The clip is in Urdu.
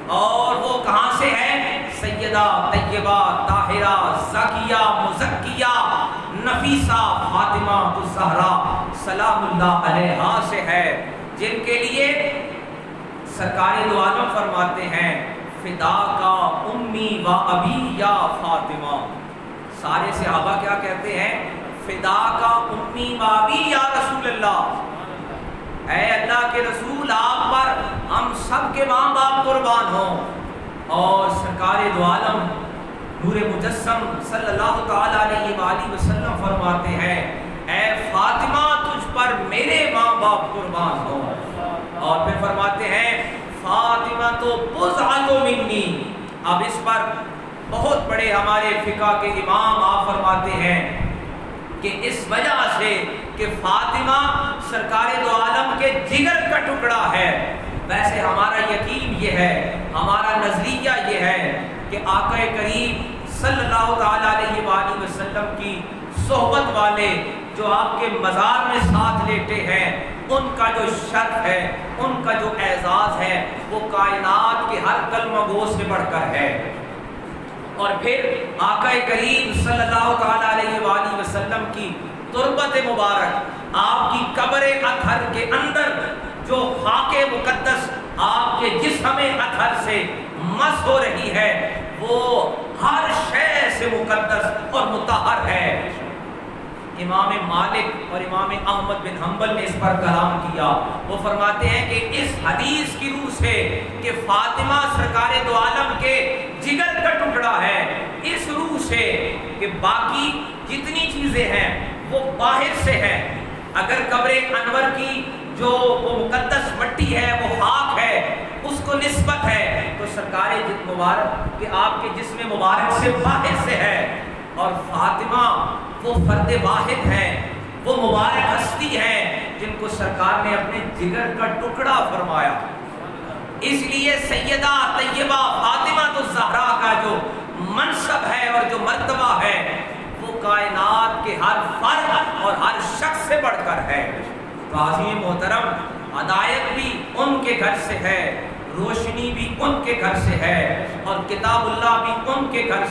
اور وہ کہاں سے ہے؟ سیدہ طیبہ طاہرہ زکیہ مزکیہ نفیسہ فاطمہ الزہرا سلام اللہ علیہا سے ہے، جن کے لیے سرکار دو عالم فرماتے ہیں فداک امی و ابی یا فاطمہ۔ سارے صحابہ کیا کہتے ہیں؟ فداک امی و ابی یا رسول اللہ، اے اللہ کے رسول آپ پر ہم سب کے ماں باپ قربان ہوں۔ اور سرکار دو عالم نور مجسم صلی اللہ تعالی علیہ وآلہ وسلم فرماتے ہیں اے فاطمہ تجھ پر میرے ماں باپ قربان ہوں۔ اور پھر فرماتے ہیں فاطمہ تو بضعۃ منی۔ اب اس پر بہت بڑے ہمارے فقہ کے امام آپ فرماتے ہیں کہ اس وجہ سے کہ فاطمہ سرکار دو عالم کے جگر کا ٹکڑا ہے۔ ویسے ہمارا یقین یہ ہے، ہمارا نظریہ یہ ہے کہ آقا کریم صلی اللہ تعالی علیہ وآلہ وسلم کی صحبت والے جو آپ کے مزار میں ساتھ لیٹے ہیں، ان کا جو شرف ہے، ان کا جو اعزاز ہے، وہ کائنات کے ہر کلمہ گو سے بڑھ کر ہے۔ اور پھر آقا کریم صلی اللہ تعالی علیہ وآلہ وسلم کی تربت مبارک، آپ کی قبر اطہر کے اندر جو خاک مقدس آپ کے جسم اطہر سے مس ہو رہی ہے، وہ ہر شے سے مقدس اور مطہر ہے۔ امام مالک اور امام احمد بن حنبل نے اس پر کلام کیا، وہ فرماتے ہیں کہ اس حدیث کی روح سے کہ فاطمہ سرکار دو عالم کے جگر کا ٹکڑا ہے، اس روح سے کہ باقی جتنی چیزیں ہیں وہ باہر سے ہیں۔ اگر قبر انور کی جو وہ مقدس مٹی ہے، وہ خاک ہے، اس کو نسبت ہے تو سرکار مبارک کہ آپ کے جسم مبارک سے باہر سے ہے۔ اور فاطمہ وہ فرد واحد ہیں، وہ مبارک ہستی ہیں جن کو سرکار نے اپنے جگر کا ٹکڑا فرمایا۔ اس لیے سیدہ طیبہ فاطمہ الزہرا کا جو منصب ہے اور جو مرتبہ ہے، وہ کائنات کے ہر فرد اور ہر شخص سے بڑھ کر ہے۔ قاضی محترم، ہدایت بھی ان کے گھر سے ہے، روشنی بھی ان کے گھر سے ہے، اور کتاب اللہ بھی ان کے گھر سے